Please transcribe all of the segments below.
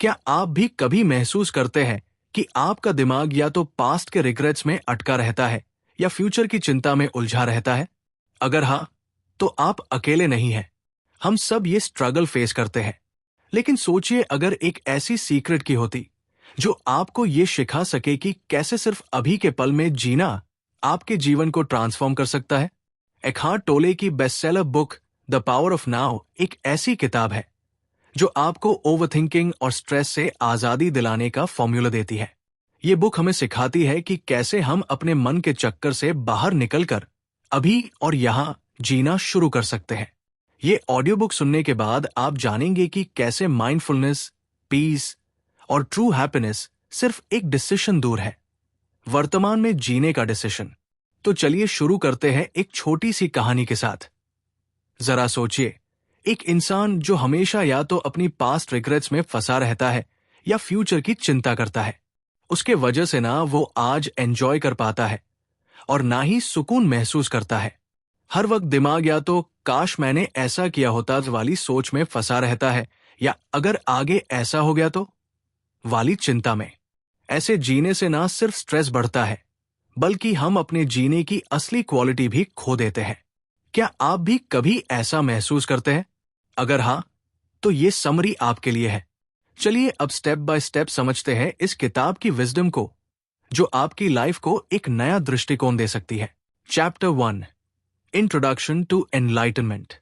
क्या आप भी कभी महसूस करते हैं कि आपका दिमाग या तो पास्ट के रिग्रेट्स में अटका रहता है या फ्यूचर की चिंता में उलझा रहता है? अगर हाँ, तो आप अकेले नहीं हैं। हम सब ये स्ट्रगल फेस करते हैं। लेकिन सोचिए, अगर एक ऐसी सीक्रेट की होती जो आपको ये सिखा सके कि कैसे सिर्फ अभी के पल में जीना आपके जीवन को ट्रांसफॉर्म कर सकता है। एकहार्ट टोले की bestseller book the power of Now एक ऐसी किताब है जो आपको ओवरथिंकिंग और स्ट्रेस से आजादी दिलाने का फॉर्मूला देती है। ये बुक हमें सिखाती है कि कैसे हम अपने मन के चक्कर से बाहर निकलकर अभी और यहां जीना शुरू कर सकते हैं। ये ऑडियो बुक सुनने के बाद आप जानेंगे कि कैसे माइंडफुलनेस, पीस और ट्रू हैप्पीनेस सिर्फ एक डिसीजन दूर है, वर्तमान में जीने का डिसीजन। तो चलिए शुरू करते हैं एक छोटी सी कहानी के साथ। जरा सोचिए, एक इंसान जो हमेशा या तो अपनी पास्ट रिग्रेट्स में फंसा रहता है या फ्यूचर की चिंता करता है। उसके वजह से ना वो आज एंजॉय कर पाता है और ना ही सुकून महसूस करता है। हर वक्त दिमाग या तो काश मैंने ऐसा किया होता वाली सोच में फंसा रहता है या अगर आगे ऐसा हो गया तो वाली चिंता में। ऐसे जीने से ना सिर्फ स्ट्रेस बढ़ता है, बल्कि हम अपने जीने की असली क्वालिटी भी खो देते हैं। क्या आप भी कभी ऐसा महसूस करते हैं? अगर हाँ, तो ये समरी आपके लिए है। चलिए अब स्टेप बाय स्टेप समझते हैं इस किताब की विजडम को, जो आपकी लाइफ को एक नया दृष्टिकोण दे सकती है। Chapter 1, introduction to enlightenment.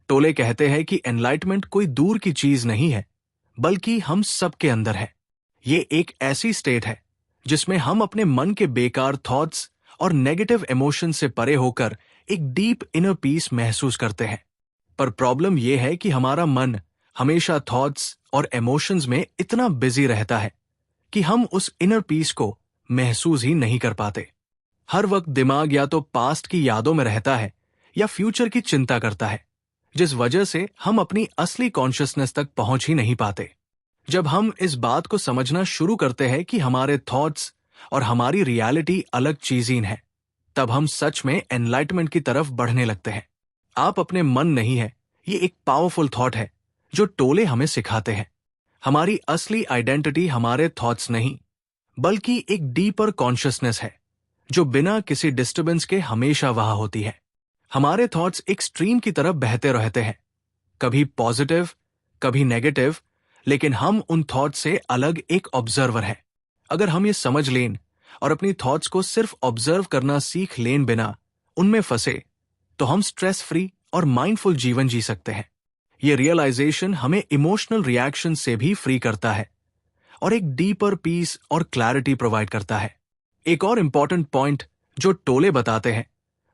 Tolle कहते हैं कि एनलाइटमेंट कोई दूर की चीज नहीं है, बल्कि हम सबके अंदर है। ये एक ऐसी स्टेट है जिसमें हम अपने मन के बेकार थॉट्स और नेगेटिव इमोशन से परे होकर एक डीप इनर पीस महसूस करते हैं। पर प्रॉब्लम यह है कि हमारा मन हमेशा थॉट्स और इमोशंस में इतना बिजी रहता है कि हम उस इनर पीस को महसूस ही नहीं कर पाते। हर वक्त दिमाग या तो पास्ट की यादों में रहता है या फ्यूचर की चिंता करता है, जिस वजह से हम अपनी असली कॉन्शियसनेस तक पहुंच ही नहीं पाते। जब हम इस बात को समझना शुरू करते हैं कि हमारे थॉट्स और हमारी रियलिटी अलग चीजें हैं, तब हम सच में एनलाइटमेंट की तरफ बढ़ने लगते हैं। आप अपने मन नहीं है, ये एक पावरफुल थॉट है जो टोले हमें सिखाते हैं। हमारी असली आइडेंटिटी हमारे थॉट्स नहीं, बल्कि एक डीपर कॉन्शियसनेस है जो बिना किसी डिस्टर्बेंस के हमेशा वहां होती है। हमारे थॉट्स एक स्ट्रीम की तरफ बहते रहते हैं, कभी पॉजिटिव, कभी नेगेटिव, लेकिन हम उन थॉट्स से अलग एक ऑब्जर्वर हैं। अगर हम ये समझ लें और अपनी थॉट्स को सिर्फ ऑब्जर्व करना सीख लें बिना उनमें फंसे, तो हम स्ट्रेस फ्री और माइंडफुल जीवन जी सकते हैं। ये रियलाइजेशन हमें इमोशनल रिएक्शन से भी फ्री करता है और एक डीपर पीस और क्लैरिटी प्रोवाइड करता है। एक और इम्पॉर्टेंट पॉइंट जो टोले बताते हैं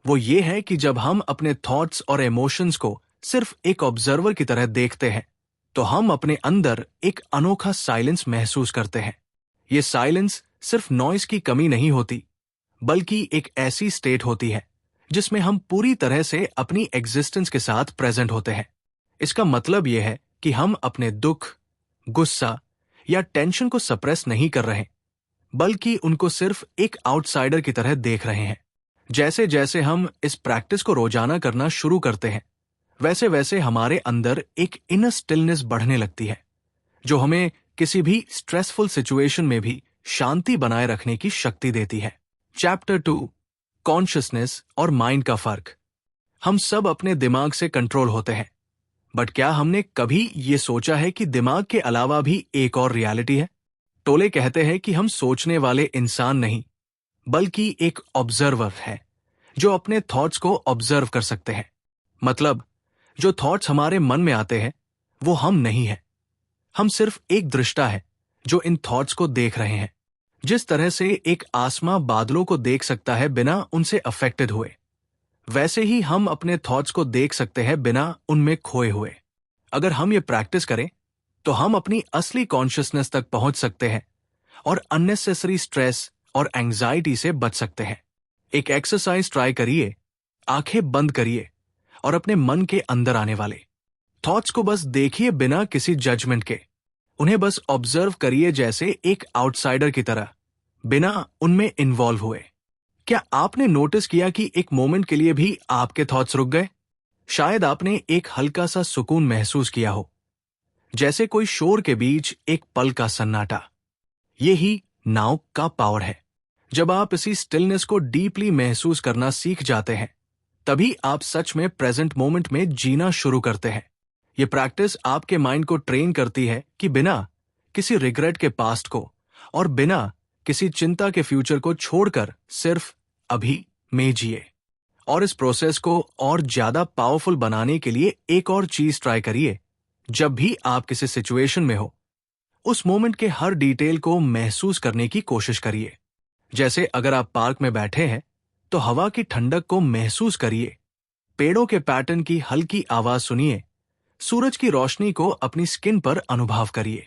वो ये है कि जब हम अपने थॉट्स और इमोशंस को सिर्फ एक ऑब्जर्वर की तरह देखते हैं, तो हम अपने अंदर एक अनोखा साइलेंस महसूस करते हैं। ये साइलेंस सिर्फ नॉइस की कमी नहीं होती, बल्कि एक ऐसी स्टेट होती है जिसमें हम पूरी तरह से अपनी एग्जिस्टेंस के साथ प्रेजेंट होते हैं। इसका मतलब यह है कि हम अपने दुख, गुस्सा या टेंशन को सप्रेस नहीं कर रहे, बल्कि उनको सिर्फ एक आउटसाइडर की तरह देख रहे हैं। जैसे जैसे हम इस प्रैक्टिस को रोजाना करना शुरू करते हैं, वैसे वैसे हमारे अंदर एक इनर स्टिलनेस बढ़ने लगती है, जो हमें किसी भी स्ट्रेसफुल सिचुएशन में भी शांति बनाए रखने की शक्ति देती है। चैप्टर 2, कॉन्शियसनेस और माइंड का फर्क। हम सब अपने दिमाग से कंट्रोल होते हैं, बट क्या हमने कभी ये सोचा है कि दिमाग के अलावा भी एक और रियलिटी है? टोले कहते हैं कि हम सोचने वाले इंसान नहीं, बल्कि एक ऑब्जर्वर है जो अपने थॉट्स को ऑब्जर्व कर सकते हैं। मतलब, जो थॉट्स हमारे मन में आते हैं वो हम नहीं है, हम सिर्फ एक दृष्टा है जो इन थॉट्स को देख रहे हैं। जिस तरह से एक आसमां बादलों को देख सकता है बिना उनसे अफेक्टेड हुए, वैसे ही हम अपने थॉट्स को देख सकते हैं बिना उनमें खोए हुए। अगर हम ये प्रैक्टिस करें तो हम अपनी असली कॉन्शियसनेस तक पहुंच सकते हैं और अननेसेसरी स्ट्रेस और एंजाइटी से बच सकते हैं। एक एक्सरसाइज ट्राई करिए, आंखें बंद करिए और अपने मन के अंदर आने वाले थॉट्स को बस देखिए बिना किसी जजमेंट के। उन्हें बस ऑब्जर्व करिए जैसे एक आउटसाइडर की तरह, बिना उनमें इन्वॉल्व हुए। क्या आपने नोटिस किया कि एक मोमेंट के लिए भी आपके थॉट्स रुक गए? शायद आपने एक हल्का सा सुकून महसूस किया हो, जैसे कोई शोर के बीच एक पल का सन्नाटा। ये ही नाउ का पावर है। जब आप इसी स्टिलनेस को डीपली महसूस करना सीख जाते हैं, तभी आप सच में प्रेजेंट मोमेंट में जीना शुरू करते हैं। ये प्रैक्टिस आपके माइंड को ट्रेन करती है कि बिना किसी रिग्रेट के पास्ट को और बिना किसी चिंता के फ्यूचर को छोड़कर सिर्फ अभी में जिए। और इस प्रोसेस को और ज्यादा पावरफुल बनाने के लिए एक और चीज ट्राई करिए। जब भी आप किसी सिचुएशन में हो, उस मोमेंट के हर डिटेल को महसूस करने की कोशिश करिए। जैसे अगर आप पार्क में बैठे हैं तो हवा की ठंडक को महसूस करिए, पेड़ों के पैटर्न की हल्की आवाज सुनिए, सूरज की रोशनी को अपनी स्किन पर अनुभव करिए।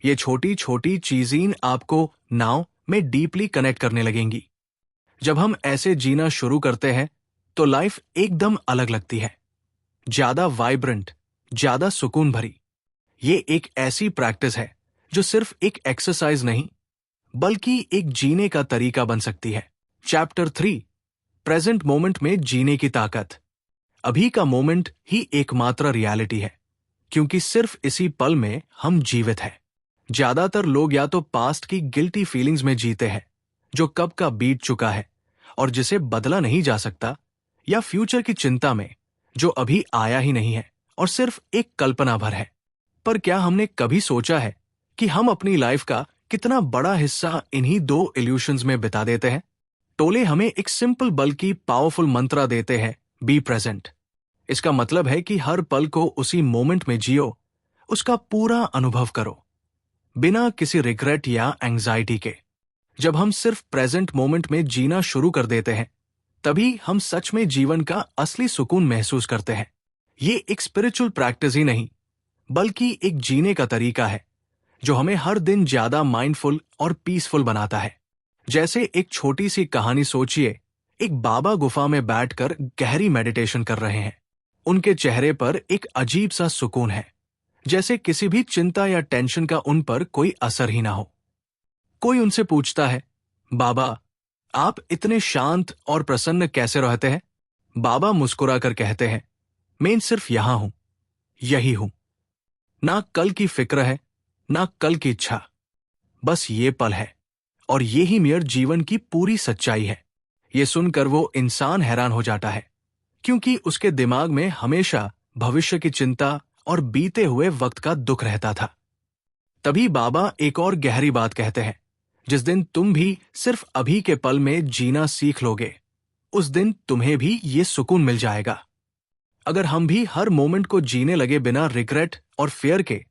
ये छोटी छोटी चीजें आपको नाउ में डीपली कनेक्ट करने लगेंगी। जब हम ऐसे जीना शुरू करते हैं तो लाइफ एकदम अलग लगती है, ज्यादा वाइब्रेंट, ज्यादा सुकून भरी। ये एक ऐसी प्रैक्टिस है जो सिर्फ एक एक्सरसाइज नहीं बल्कि एक जीने का तरीका बन सकती है। चैप्टर 3, प्रेजेंट मोमेंट में जीने की ताकत। अभी का मोमेंट ही एकमात्र रियलिटी है, क्योंकि सिर्फ इसी पल में हम जीवित हैं। ज्यादातर लोग या तो पास्ट की गिल्टी फीलिंग्स में जीते हैं जो कब का बीत चुका है और जिसे बदला नहीं जा सकता, या फ्यूचर की चिंता में जो अभी आया ही नहीं है और सिर्फ एक कल्पना भर है। पर क्या हमने कभी सोचा है कि हम अपनी लाइफ का कितना बड़ा हिस्सा इन्हीं दो इल्यूशंस में बिता देते हैं? टोले हमें एक सिंपल बल्कि पावरफुल मंत्र देते हैं, बी प्रेजेंट। इसका मतलब है कि हर पल को उसी मोमेंट में जियो, उसका पूरा अनुभव करो, बिना किसी रिग्रेट या एंजाइटी के। जब हम सिर्फ प्रेजेंट मोमेंट में जीना शुरू कर देते हैं, तभी हम सच में जीवन का असली सुकून महसूस करते हैं। ये एक स्पिरिचुअल प्रैक्टिस ही नहीं, बल्कि एक जीने का तरीका है जो हमें हर दिन ज्यादा माइंडफुल और पीसफुल बनाता है। जैसे एक छोटी सी कहानी सोचिए, एक बाबा गुफा में बैठकर गहरी मेडिटेशन कर रहे हैं। उनके चेहरे पर एक अजीब सा सुकून है, जैसे किसी भी चिंता या टेंशन का उन पर कोई असर ही ना हो। कोई उनसे पूछता है, बाबा आप इतने शांत और प्रसन्न कैसे रहते हैं? बाबा मुस्कुराकर कहते हैं, मैं सिर्फ यहां हूं, यही हूं। ना कल की फिक्र है, ना कल की इच्छा, बस ये पल है, और ये ही मेरे जीवन की पूरी सच्चाई है। ये सुनकर वो इंसान हैरान हो जाता है, क्योंकि उसके दिमाग में हमेशा भविष्य की चिंता और बीते हुए वक्त का दुख रहता था। तभी बाबा एक और गहरी बात कहते हैं, जिस दिन तुम भी सिर्फ अभी के पल में जीना सीख लोगे, उस दिन तुम्हें भी ये सुकून मिल जाएगा। अगर हम भी हर मोमेंट को जीने लगे बिना रिग्रेट और फियर के,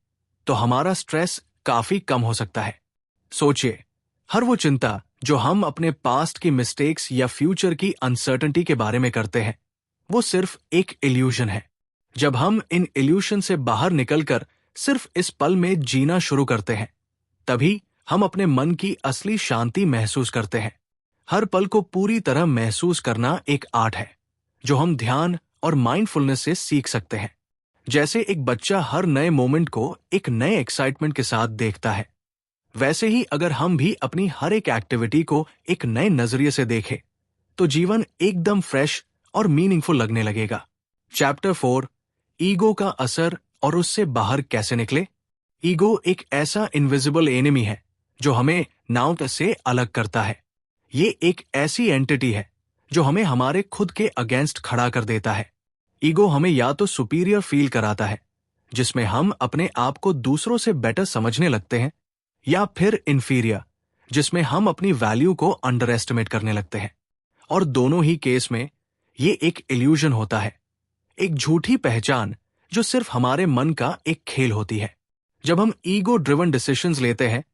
तो हमारा स्ट्रेस काफी कम हो सकता है। सोचिए, हर वो चिंता जो हम अपने पास्ट की मिस्टेक्स या फ्यूचर की अनसर्टेनिटी के बारे में करते हैं, वो सिर्फ एक इल्यूजन है। जब हम इन इल्यूजन से बाहर निकलकर सिर्फ इस पल में जीना शुरू करते हैं, तभी हम अपने मन की असली शांति महसूस करते हैं। हर पल को पूरी तरह महसूस करना एक आर्ट है, जो हम ध्यान और माइंडफुलनेस से सीख सकते हैं। जैसे एक बच्चा हर नए मोमेंट को एक नए एक्साइटमेंट के साथ देखता है, वैसे ही अगर हम भी अपनी हर एक एक्टिविटी को एक नए नजरिए से देखें, तो जीवन एकदम फ्रेश और मीनिंगफुल लगने लगेगा। चैप्टर 4, ईगो का असर और उससे बाहर कैसे निकले। ईगो एक ऐसा इनविजिबल एनिमी है जो हमें नाउ से अलग करता है। ये एक ऐसी एंटिटी है जो हमें हमारे खुद के अगेंस्ट खड़ा कर देता है। ईगो हमें या तो सुपीरियर फील कराता है, जिसमें हम अपने आप को दूसरों से बेटर समझने लगते हैं, या फिर इन्फीरियर, जिसमें हम अपनी वैल्यू को अंडर एस्टिमेट करने लगते हैं। और दोनों ही केस में ये एक इल्यूजन होता है, एक झूठी पहचान जो सिर्फ हमारे मन का एक खेल होती है। जब हम ईगो ड्रिवन डिसीजंस लेते हैं,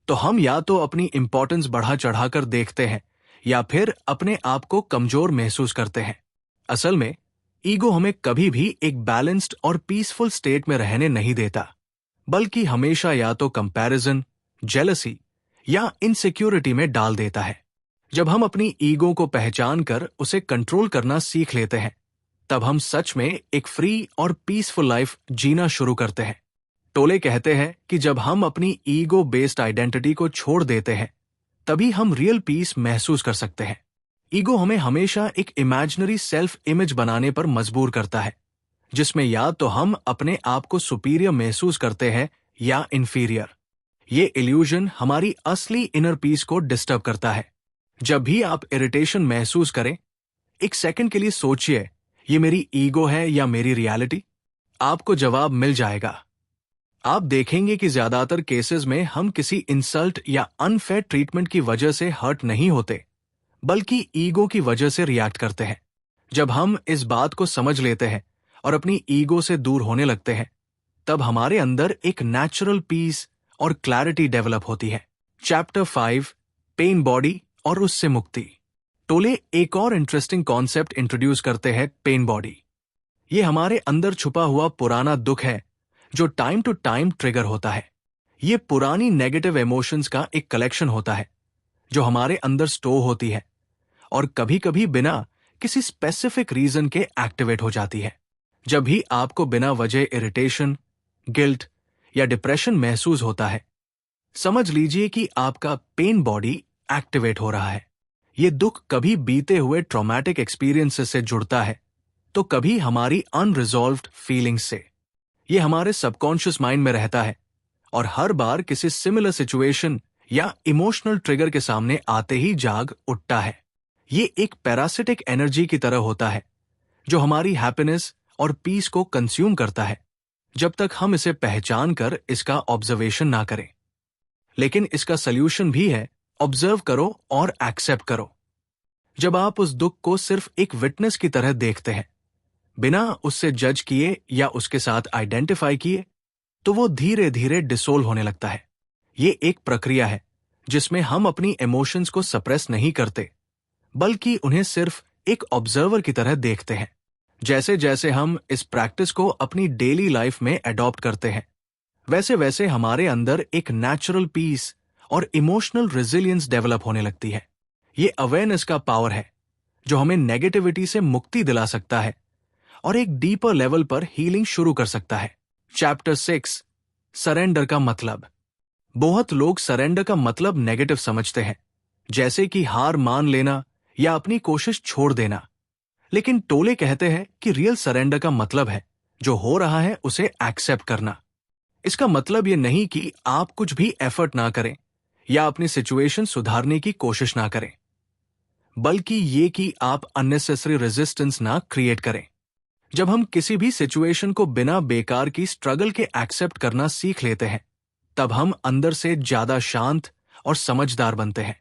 तो हम या तो अपनी इंपॉर्टेंस बढ़ा चढ़ाकर देखते हैं या फिर अपने आप को कमजोर महसूस करते हैं। असल में ईगो हमें कभी भी एक बैलेंस्ड और पीसफुल स्टेट में रहने नहीं देता, बल्कि हमेशा या तो कंपैरिजन, जेलसी या इनसिक्योरिटी में डाल देता है। जब हम अपनी ईगो को पहचान कर उसे कंट्रोल करना सीख लेते हैं, तब हम सच में एक फ्री और पीसफुल लाइफ जीना शुरू करते हैं। टोले कहते हैं कि जब हम अपनी ईगो बेस्ड आइडेंटिटी को छोड़ देते हैं, तभी हम रियल पीस महसूस कर सकते हैं। ईगो हमें हमेशा एक इमेजिनरी सेल्फ इमेज बनाने पर मजबूर करता है, जिसमें या तो हम अपने आप को सुपीरियर महसूस करते हैं या इंफीरियर। ये इल्यूजन हमारी असली इनर पीस को डिस्टर्ब करता है। जब भी आप इरिटेशन महसूस करें, एक सेकंड के लिए सोचिए, ये मेरी ईगो है या मेरी रियलिटी? आपको जवाब मिल जाएगा। आप देखेंगे कि ज्यादातर केसेस में हम किसी इंसल्ट या अनफेयर ट्रीटमेंट की वजह से हर्ट नहीं होते, बल्कि ईगो की वजह से रिएक्ट करते हैं। जब हम इस बात को समझ लेते हैं और अपनी ईगो से दूर होने लगते हैं, तब हमारे अंदर एक नेचुरल पीस और क्लैरिटी डेवलप होती है। चैप्टर 5, पेन बॉडी और उससे मुक्ति। टोले एक और इंटरेस्टिंग कॉन्सेप्ट इंट्रोड्यूस करते हैं, पेन बॉडी। ये हमारे अंदर छुपा हुआ पुराना दुख है जो टाइम टू टाइम ट्रिगर होता है। ये पुरानी नेगेटिव इमोशंस का एक कलेक्शन होता है जो हमारे अंदर स्टोर होती है और कभी कभी बिना किसी स्पेसिफिक रीजन के एक्टिवेट हो जाती है। जब भी आपको बिना वजह इरिटेशन, गिल्ट या डिप्रेशन महसूस होता है, समझ लीजिए कि आपका पेन बॉडी एक्टिवेट हो रहा है। ये दुख कभी बीते हुए ट्रॉमेटिक एक्सपीरियंसेस से जुड़ता है, तो कभी हमारी अनरिजॉल्व्ड फीलिंग्स से। ये हमारे सबकॉन्शियस माइंड में रहता है और हर बार किसी सिमिलर सिचुएशन या इमोशनल ट्रिगर के सामने आते ही जाग उठता है। ये एक पैरासिटिक एनर्जी की तरह होता है जो हमारी हैप्पीनेस और पीस को कंज्यूम करता है, जब तक हम इसे पहचान कर इसका ऑब्जर्वेशन ना करें। लेकिन इसका सल्यूशन भी है, ऑब्जर्व करो और एक्सेप्ट करो। जब आप उस दुख को सिर्फ एक विटनेस की तरह देखते हैं, बिना उससे जज किए या उसके साथ आइडेंटिफाई किए, तो वो धीरे धीरे डिसोल्व होने लगता है। ये एक प्रक्रिया है जिसमें हम अपनी इमोशंस को सप्रेस नहीं करते, बल्कि उन्हें सिर्फ एक ऑब्जर्वर की तरह देखते हैं। जैसे जैसे हम इस प्रैक्टिस को अपनी डेली लाइफ में अडॉप्ट करते हैं, वैसे वैसे हमारे अंदर एक नेचुरल पीस और इमोशनल रेजिलियंस डेवलप होने लगती है। ये अवेयरनेस का पावर है जो हमें नेगेटिविटी से मुक्ति दिला सकता है और एक डीपर लेवल पर हीलिंग शुरू कर सकता है। चैप्टर 6, सरेंडर का मतलब। बहुत लोग सरेंडर का मतलब नेगेटिव समझते हैं, जैसे कि हार मान लेना या अपनी कोशिश छोड़ देना। लेकिन टोले कहते हैं कि रियल सरेंडर का मतलब है जो हो रहा है उसे एक्सेप्ट करना। इसका मतलब ये नहीं कि आप कुछ भी एफर्ट ना करें या अपनी सिचुएशन सुधारने की कोशिश ना करें, बल्कि ये कि आप अननेसेसरी रेजिस्टेंस ना क्रिएट करें। जब हम किसी भी सिचुएशन को बिना बेकार की स्ट्रगल के एक्सेप्ट करना सीख लेते हैं, तब हम अंदर से ज्यादा शांत और समझदार बनते हैं।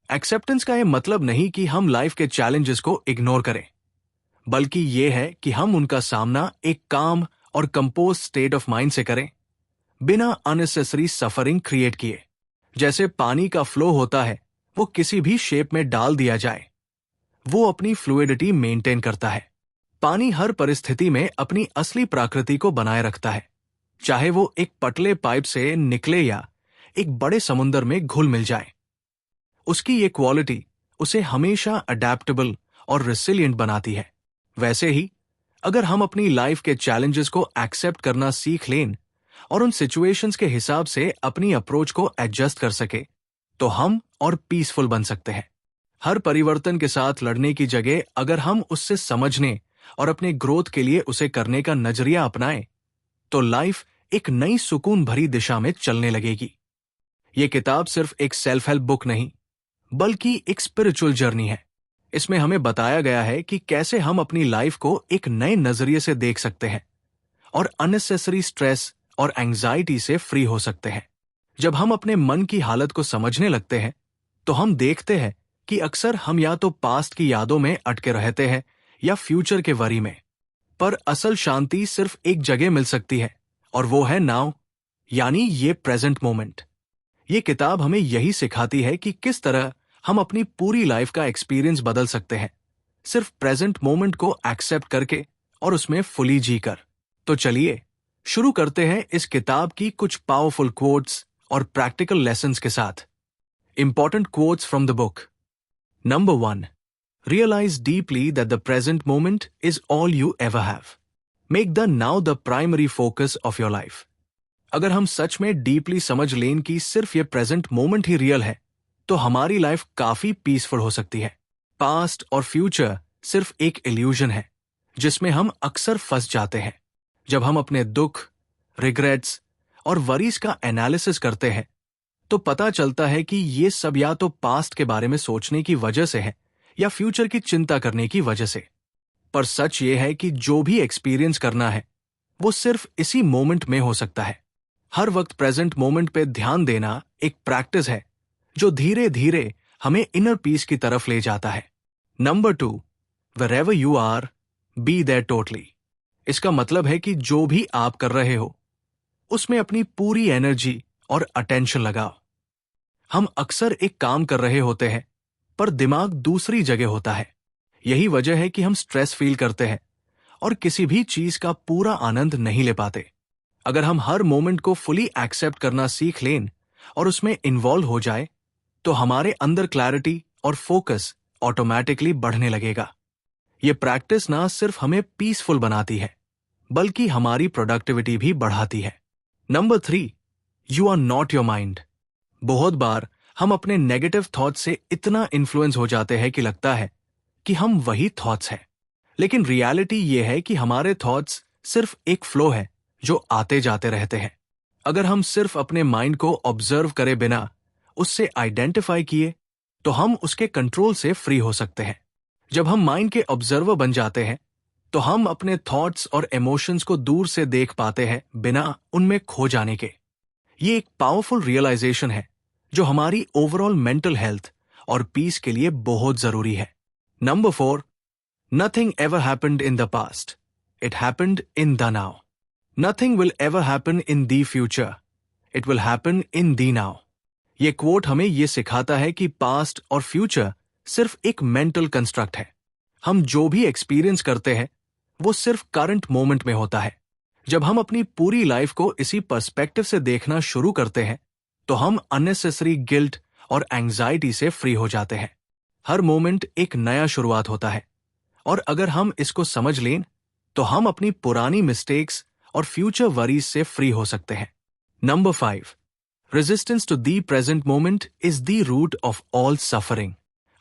एक्सेप्टेंस का यह मतलब नहीं कि हम लाइफ के चैलेंजेस को इग्नोर करें, बल्कि यह है कि हम उनका सामना एक काम और कंपोज स्टेट ऑफ माइंड से करें, बिना अननेसेसरी सफरिंग क्रिएट किए। जैसे पानी का फ्लो होता है, वो किसी भी शेप में डाल दिया जाए, वो अपनी फ्लूइडिटी मेंटेन करता है। पानी हर परिस्थिति में अपनी असली प्रकृति को बनाए रखता है, चाहे वो एक पतले पाइप से निकले या एक बड़े समुद्र में घुल मिल जाए। उसकी ये क्वालिटी उसे हमेशा अडैप्टेबल और रेसिलिएंट बनाती है। वैसे ही अगर हम अपनी लाइफ के चैलेंजेस को एक्सेप्ट करना सीख लें और उन सिचुएशंस के हिसाब से अपनी अप्रोच को एडजस्ट कर सके, तो हम और पीसफुल बन सकते हैं। हर परिवर्तन के साथ लड़ने की जगह अगर हम उससे समझने और अपने ग्रोथ के लिए उसे करने का नजरिया अपनाएं, तो लाइफ एक नई सुकून भरी दिशा में चलने लगेगी। ये किताब सिर्फ एक सेल्फ हेल्प बुक नहीं, बल्कि एक स्पिरिचुअल जर्नी है। इसमें हमें बताया गया है कि कैसे हम अपनी लाइफ को एक नए नजरिए से देख सकते हैं और अननेसेसरी स्ट्रेस और एंजाइटी से फ्री हो सकते हैं। जब हम अपने मन की हालत को समझने लगते हैं, तो हम देखते हैं कि अक्सर हम या तो पास्ट की यादों में अटके रहते हैं या फ्यूचर के वरी में। पर असल शांति सिर्फ एक जगह मिल सकती है, और वो है नाउ, यानी ये प्रेजेंट मोमेंट। ये किताब हमें यही सिखाती है कि किस तरह हम अपनी पूरी लाइफ का एक्सपीरियंस बदल सकते हैं, सिर्फ प्रेजेंट मोमेंट को एक्सेप्ट करके और उसमें फुली जीकर। तो चलिए शुरू करते हैं इस किताब की कुछ पावरफुल कोट्स और प्रैक्टिकल लेसन्स के साथ। Important quotes from the book. Number 1, realize deeply that the present moment is all you ever have. Make the now the primary focus of your life. अगर हम सच में डीपली समझ लें कि सिर्फ ये प्रेजेंट मोमेंट ही रियल है, तो हमारी लाइफ काफी पीसफुल हो सकती है। पास्ट और फ्यूचर सिर्फ एक इल्यूजन है जिसमें हम अक्सर फंस जाते हैं। जब हम अपने दुख, रिग्रेट्स और वरीज का एनालिसिस करते हैं तो पता चलता है कि ये सब या तो पास्ट के बारे में सोचने की वजह से है या फ्यूचर की चिंता करने की वजह से। पर सच ये है कि जो भी एक्सपीरियंस करना है वो सिर्फ इसी मोमेंट में हो सकता है। हर वक्त प्रेजेंट मोमेंट पे ध्यान देना एक प्रैक्टिस है जो धीरे धीरे हमें इनर पीस की तरफ ले जाता है। Number 2, wherever you are, be there totally। इसका मतलब है कि जो भी आप कर रहे हो उसमें अपनी पूरी एनर्जी और अटेंशन लगाओ। हम अक्सर एक काम कर रहे होते हैं पर दिमाग दूसरी जगह होता है। यही वजह है कि हम स्ट्रेस फील करते हैं और किसी भी चीज का पूरा आनंद नहीं ले पाते। अगर हम हर मोमेंट को फुली एक्सेप्ट करना सीख लें और उसमें इन्वॉल्व हो जाए तो हमारे अंदर क्लैरिटी और फोकस ऑटोमेटिकली बढ़ने लगेगा। ये प्रैक्टिस ना सिर्फ हमें पीसफुल बनाती है बल्कि हमारी प्रोडक्टिविटी भी बढ़ाती है। Number 3, you are not your mind. बहुत बार हम अपने नेगेटिव थॉट्स से इतना इन्फ्लुएंस हो जाते हैं कि लगता है कि हम वही थॉट्स हैं। लेकिन रियलिटी ये है कि हमारे थॉट्स सिर्फ एक फ्लो है जो आते जाते रहते हैं। अगर हम सिर्फ अपने माइंड को ऑब्जर्व करे बिना उससे आइडेंटिफाई किए तो हम उसके कंट्रोल से फ्री हो सकते हैं। जब हम माइंड के ऑब्जर्वर बन जाते हैं तो हम अपने थॉट्स और इमोशंस को दूर से देख पाते हैं बिना उनमें खो जाने के। ये एक पावरफुल रियलाइजेशन है जो हमारी ओवरऑल मेंटल हेल्थ और पीस के लिए बहुत जरूरी है। Number 4, nothing ever happened in the past, it happened in the now. Nothing will ever happen in the future, it will happen in the now. ये कोट हमें ये सिखाता है कि पास्ट और फ्यूचर सिर्फ एक मेंटल कंस्ट्रक्ट है। हम जो भी एक्सपीरियंस करते हैं वो सिर्फ करंट मोमेंट में होता है। जब हम अपनी पूरी लाइफ को इसी पर्सपेक्टिव से देखना शुरू करते हैं तो हम अननेसेसरी गिल्ट और एंजाइटी से फ्री हो जाते हैं। हर मोमेंट एक नया शुरुआत होता है और अगर हम इसको समझ लें तो हम अपनी पुरानी मिस्टेक्स और फ्यूचर वरीज से फ्री हो सकते हैं। Number 5, resistance to the present moment is the root of all suffering.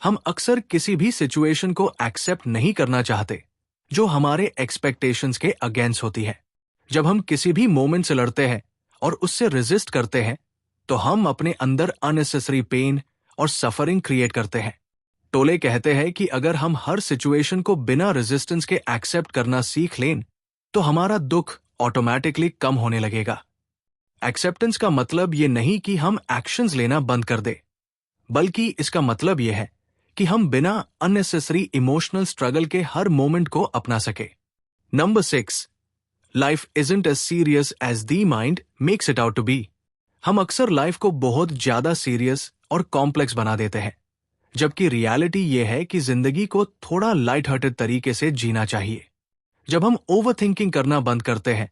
हम अक्सर किसी भी सिचुएशन को एक्सेप्ट नहीं करना चाहते जो हमारे एक्सपेक्टेशंस के अगेंस्ट होती है। जब हम किसी भी मोमेंट से लड़ते हैं और उससे रेजिस्ट करते हैं तो हम अपने अंदर अननेसेसरी पेन और सफरिंग क्रिएट करते हैं। टोले कहते हैं कि अगर हम हर सिचुएशन को बिना रेजिस्टेंस के एक्सेप्ट करना सीख लें तो हमारा दुख ऑटोमेटिकली कम होने लगेगा। एक्सेप्टेंस का मतलब ये नहीं कि हम एक्शंस लेना बंद कर दे, बल्कि इसका मतलब ये है कि हम बिना अननेसेसरी इमोशनल स्ट्रगल के हर मोमेंट को अपना सके। Number 6, life isn't as serious as the mind makes it out to be. हम अक्सर लाइफ को बहुत ज्यादा सीरियस और कॉम्प्लेक्स बना देते हैं, जबकि रियलिटी ये है कि जिंदगी को थोड़ा लाइट हार्टेड तरीके से जीना चाहिए। जब हम ओवर थिंकिंग करना बंद करते हैं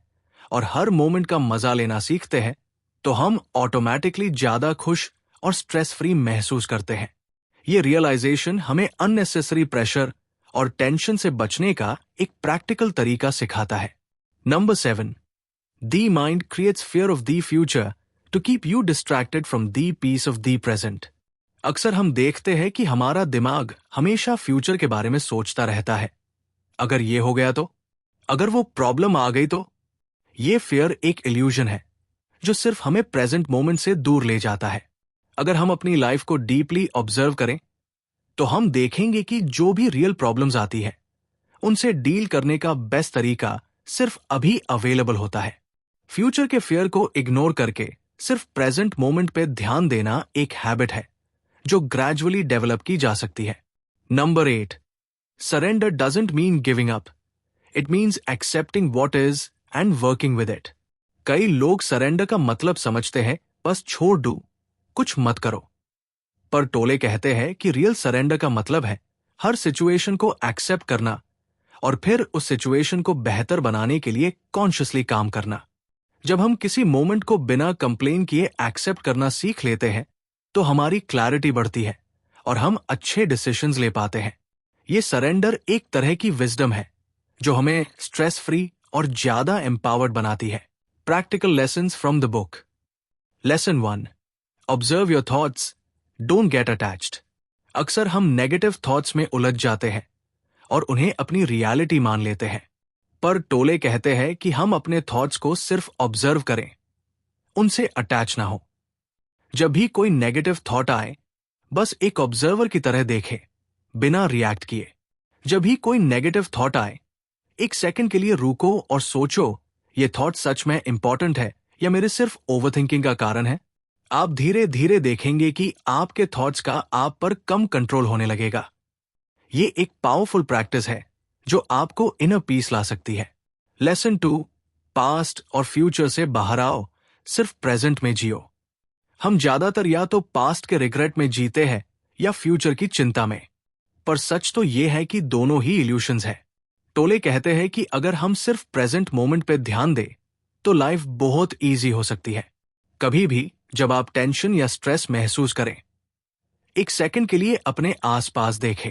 और हर मोमेंट का मजा लेना सीखते हैं तो हम ऑटोमेटिकली ज्यादा खुश और स्ट्रेस फ्री महसूस करते हैं। ये रियलाइजेशन हमें अननेसेसरी प्रेशर और टेंशन से बचने का एक प्रैक्टिकल तरीका सिखाता है। Number 7, the mind creates fear of the future to keep you distracted from the peace of the present. अक्सर हम देखते हैं कि हमारा दिमाग हमेशा फ्यूचर के बारे में सोचता रहता है। अगर ये हो गया तो, अगर वो प्रॉब्लम आ गई तो। ये फियर एक इल्यूजन है जो सिर्फ हमें प्रेजेंट मोमेंट से दूर ले जाता है। अगर हम अपनी लाइफ को डीपली ऑब्जर्व करें तो हम देखेंगे कि जो भी रियल प्रॉब्लम्स आती है उनसे डील करने का बेस्ट तरीका सिर्फ अभी अवेलेबल होता है। फ्यूचर के फियर को इग्नोर करके सिर्फ प्रेजेंट मोमेंट पे ध्यान देना एक हैबिट है जो ग्रेजुअली डेवलप की जा सकती है। Number 8, surrender doesn't mean giving up, it means accepting what is and working with it. कई लोग सरेंडर का मतलब समझते हैं बस छोड़ दो, कुछ मत करो। पर टोले कहते हैं कि रियल सरेंडर का मतलब है हर सिचुएशन को एक्सेप्ट करना और फिर उस सिचुएशन को बेहतर बनाने के लिए कॉन्शियसली काम करना। जब हम किसी मोमेंट को बिना कंप्लेन किए एक्सेप्ट करना सीख लेते हैं तो हमारी क्लैरिटी बढ़ती है और हम अच्छे डिसीजंस ले पाते हैं। ये सरेंडर एक तरह की विजडम है जो हमें स्ट्रेस फ्री और ज्यादा एम्पावर्ड बनाती है। Practical lessons from the book. Lesson 1, observe your thoughts, don't get attached. अक्सर हम नेगेटिव थॉट्स में उलझ जाते हैं और उन्हें अपनी रियलिटी मान लेते हैं। पर टोले कहते हैं कि हम अपने थॉट्स को सिर्फ ऑब्जर्व करें, उनसे अटैच ना हो। जब भी कोई नेगेटिव थॉट आए, बस एक ऑब्जर्वर की तरह देखें, बिना रिएक्ट किए। जब भी कोई नेगेटिव थॉट आए, एक सेकंड के लिए रुको और सोचो, ये थॉट सच में इंपॉर्टेंट है या मेरे सिर्फ ओवरथिंकिंग का कारण है। आप धीरे धीरे देखेंगे कि आपके थॉट्स का आप पर कम कंट्रोल होने लगेगा। ये एक पावरफुल प्रैक्टिस है जो आपको इनर पीस ला सकती है। लेसन 2, पास्ट और फ्यूचर से बाहर आओ, सिर्फ प्रेजेंट में जियो। हम ज्यादातर या तो पास्ट के रिग्रेट में जीते हैं या फ्यूचर की चिंता में। पर सच तो यह है कि दोनों ही इल्यूशंस है। टोले कहते हैं कि अगर हम सिर्फ प्रेजेंट मोमेंट पे ध्यान दें तो लाइफ बहुत इजी हो सकती है। कभी भी जब आप टेंशन या स्ट्रेस महसूस करें, एक सेकंड के लिए अपने आसपास देखें,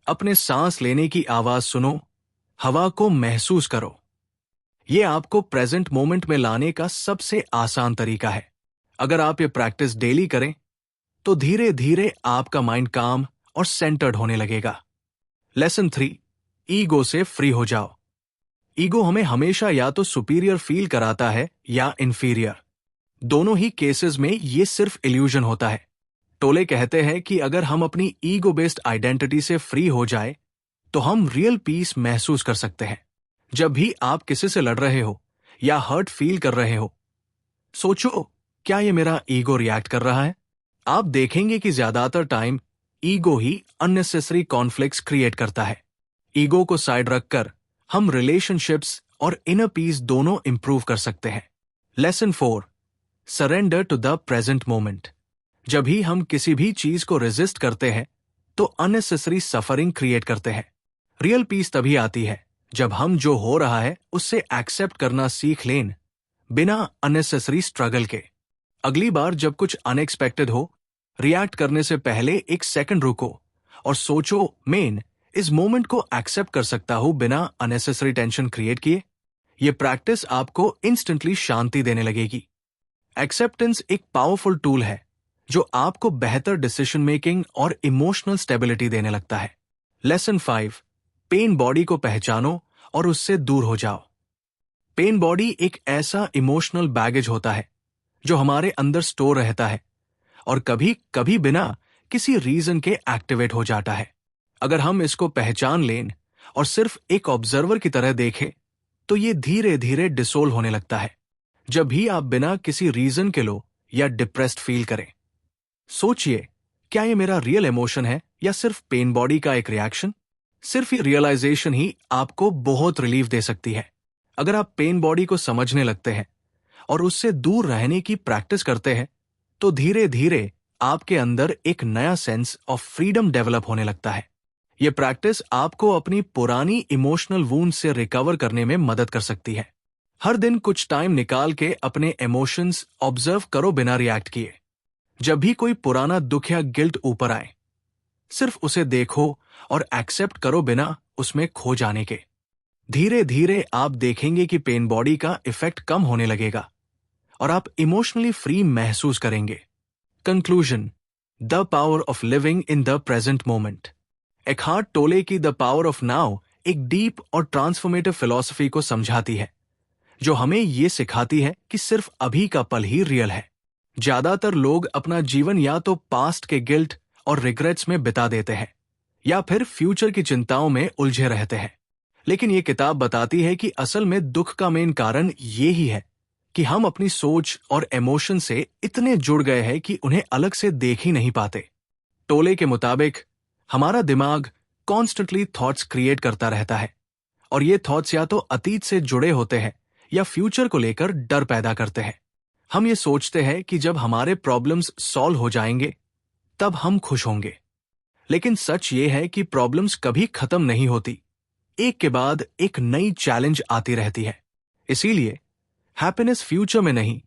अपने सांस लेने की आवाज सुनो, हवा को महसूस करो। यह आपको प्रेजेंट मोमेंट में लाने का सबसे आसान तरीका है। अगर आप ये प्रैक्टिस डेली करें तो धीरे धीरे आपका माइंड काम और सेंटर्ड होने लगेगा। लेसन 3, ईगो से फ्री हो जाओ। ईगो हमें हमेशा या तो सुपीरियर फील कराता है या इंफीरियर। दोनों ही केसेस में ये सिर्फ इल्यूजन होता है। टोले कहते हैं कि अगर हम अपनी ईगो बेस्ड आइडेंटिटी से फ्री हो जाए तो हम रियल पीस महसूस कर सकते हैं। जब भी आप किसी से लड़ रहे हो या हर्ट फील कर रहे हो, सोचो, क्या ये मेरा ईगो रिएक्ट कर रहा है? आप देखेंगे कि ज्यादातर टाइम ईगो ही अननेसेसरी कॉन्फ्लिक्ट्स क्रिएट करता है। ईगो को साइड रखकर हम रिलेशनशिप्स और इनर पीस दोनों इंप्रूव कर सकते हैं। Lesson 4, surrender to the present moment. जब भी हम किसी भी चीज को रेजिस्ट करते हैं तो अननेसेसरी सफरिंग क्रिएट करते हैं। रियल पीस तभी आती है जब हम जो हो रहा है उससे एक्सेप्ट करना सीख लें, बिना अननेसेसरी स्ट्रगल के। अगली बार जब कुछ अनएक्सपेक्टेड हो, रिएक्ट करने से पहले एक सेकंड रुको और सोचो, मैं इस मोमेंट को एक्सेप्ट कर सकता हूं बिना अननेसेसरी टेंशन क्रिएट किए। ये प्रैक्टिस आपको इंस्टेंटली शांति देने लगेगी। एक्सेप्टेंस एक पावरफुल टूल है जो आपको बेहतर डिसीजन मेकिंग और इमोशनल स्टेबिलिटी देने लगता है। लेसन 5, पेन बॉडी को पहचानो और उससे दूर हो जाओ। पेन बॉडी एक ऐसा इमोशनल बैगेज होता है जो हमारे अंदर स्टोर रहता है और कभी कभी बिना किसी रीजन के एक्टिवेट हो जाता है। अगर हम इसको पहचान लें और सिर्फ एक ऑब्जर्वर की तरह देखें तो ये धीरे धीरे डिसोल्व होने लगता है। जब भी आप बिना किसी रीजन के लो या डिप्रेस्ड फील करें, सोचिए, क्या ये मेरा रियल इमोशन है या सिर्फ पेन बॉडी का एक रिएक्शन? सिर्फ ये रियलाइजेशन ही आपको बहुत रिलीफ दे सकती है। अगर आप पेन बॉडी को समझने लगते हैं और उससे दूर रहने की प्रैक्टिस करते हैं तो धीरे धीरे आपके अंदर एक नया सेंस ऑफ फ्रीडम डेवलप होने लगता है। यह प्रैक्टिस आपको अपनी पुरानी इमोशनल वूंड से रिकवर करने में मदद कर सकती है। हर दिन कुछ टाइम निकाल के अपने इमोशंस ऑब्जर्व करो बिना रिएक्ट किए। जब भी कोई पुराना दुख या गिल्ट ऊपर आए, सिर्फ उसे देखो और एक्सेप्ट करो बिना उसमें खो जाने के। धीरे धीरे आप देखेंगे कि पेन बॉडी का इफेक्ट कम होने लगेगा और आप इमोशनली फ्री महसूस करेंगे। Conclusion, the power of living in the present moment. Eckhart Tolle की द पावर ऑफ नाउ एक डीप और ट्रांसफॉर्मेटिव फिलॉसफी को समझाती है जो हमें ये सिखाती है कि सिर्फ अभी का पल ही रियल है। ज्यादातर लोग अपना जीवन या तो पास्ट के गिल्ट और रिग्रेट्स में बिता देते हैं या फिर फ्यूचर की चिंताओं में उलझे रहते हैं। लेकिन ये किताब बताती है कि असल में दुख का मेन कारण ये ही है कि हम अपनी सोच और इमोशन से इतने जुड़ गए हैं कि उन्हें अलग से देख ही नहीं पाते। टोले के मुताबिक हमारा दिमाग कॉन्स्टेंटली थॉट्स क्रिएट करता रहता है और ये थॉट्स या तो अतीत से जुड़े होते हैं या फ्यूचर को लेकर डर पैदा करते हैं। हम ये सोचते हैं कि जब हमारे प्रॉब्लम्स सॉल्व हो जाएंगे तब हम खुश होंगे, लेकिन सच ये है कि प्रॉब्लम्स कभी खत्म नहीं होती। एक के बाद एक नई चैलेंज आती रहती है। इसीलिए हैप्पीनेस फ्यूचर में नहीं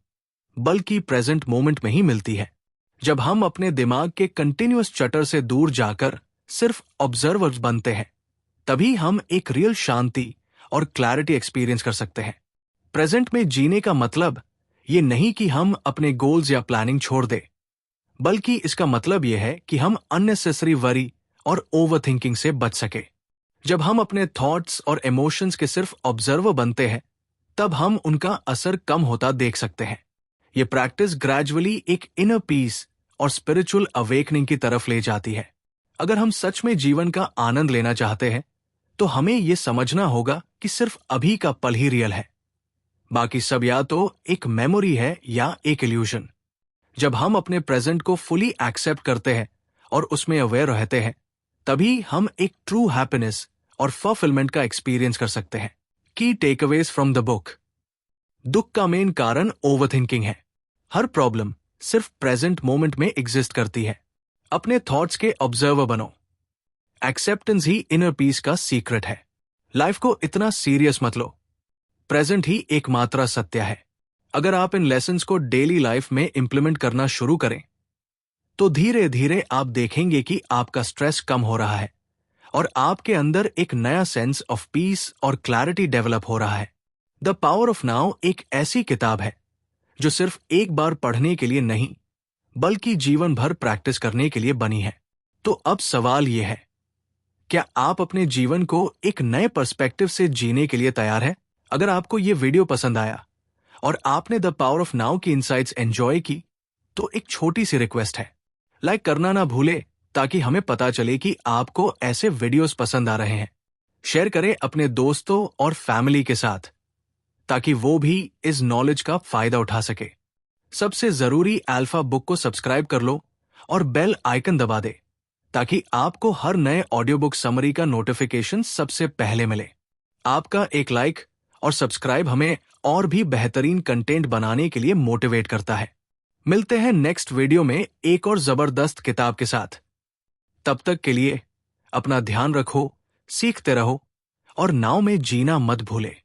बल्कि प्रेजेंट मोमेंट में ही मिलती है। जब हम अपने दिमाग के कंटिन्यूअस चटर से दूर जाकर सिर्फ ऑब्जर्वर्स बनते हैं, तभी हम एक रियल शांति और क्लैरिटी एक्सपीरियंस कर सकते हैं। प्रेजेंट में जीने का मतलब ये नहीं कि हम अपने गोल्स या प्लानिंग छोड़ दें, बल्कि इसका मतलब यह है कि हम अननेसेसरी वरी और ओवरथिंकिंग से बच सके। जब हम अपने थॉट्स और इमोशंस के सिर्फ ऑब्जर्वर बनते हैं, तब हम उनका असर कम होता देख सकते हैं। ये प्रैक्टिस ग्रेजुअली एक इनर पीस और स्पिरिचुअल अवेकनिंग की तरफ ले जाती है। अगर हम सच में जीवन का आनंद लेना चाहते हैं, तो हमें यह समझना होगा कि सिर्फ अभी का पल ही रियल है। बाकी सब या तो एक मेमोरी है या एक इल्यूजन। जब हम अपने प्रेजेंट को फुली एक्सेप्ट करते हैं और उसमें अवेयर रहते हैं, तभी हम एक ट्रू हैप्पीनेस और फुलफिलमेंट का एक्सपीरियंस कर सकते हैं। की टेकअवेज फ्रॉम द बुक। दुख का मेन कारण ओवरथिंकिंग है। हर प्रॉब्लम सिर्फ प्रेजेंट मोमेंट में एग्जिस्ट करती है। अपने थॉट्स के ऑब्जर्वर बनो। एक्सेप्टेंस ही इनर पीस का सीक्रेट है। लाइफ को इतना सीरियस मत लो। प्रेजेंट ही एकमात्र सत्य है। अगर आप इन लेसन्स को डेली लाइफ में इंप्लीमेंट करना शुरू करें, तो धीरे धीरे आप देखेंगे कि आपका स्ट्रेस कम हो रहा है और आपके अंदर एक नया सेंस ऑफ पीस और क्लैरिटी डेवलप हो रहा है। द पावर ऑफ नाउ एक ऐसी किताब है जो सिर्फ एक बार पढ़ने के लिए नहीं, बल्कि जीवन भर प्रैक्टिस करने के लिए बनी है। तो अब सवाल यह है, क्या आप अपने जीवन को एक नए पर्सपेक्टिव से जीने के लिए तैयार हैं? अगर आपको यह वीडियो पसंद आया और आपने द पावर ऑफ नाउ की इनसाइट्स एंजॉय की, तो एक छोटी सी रिक्वेस्ट है, लाइक करना ना भूले, ताकि हमें पता चले कि आपको ऐसे वीडियोस पसंद आ रहे हैं। शेयर करें अपने दोस्तों और फैमिली के साथ, ताकि वो भी इस नॉलेज का फायदा उठा सके। सबसे जरूरी अल्फा बुक को सब्सक्राइब कर लो और बेल आइकन दबा दे, ताकि आपको हर नए ऑडियो बुक समरी का नोटिफिकेशन सबसे पहले मिले। आपका एक लाइक और सब्सक्राइब हमें और भी बेहतरीन कंटेंट बनाने के लिए मोटिवेट करता है। मिलते हैं नेक्स्ट वीडियो में एक और जबरदस्त किताब के साथ। तब तक के लिए अपना ध्यान रखो, सीखते रहो और नाव में जीना मत भूले।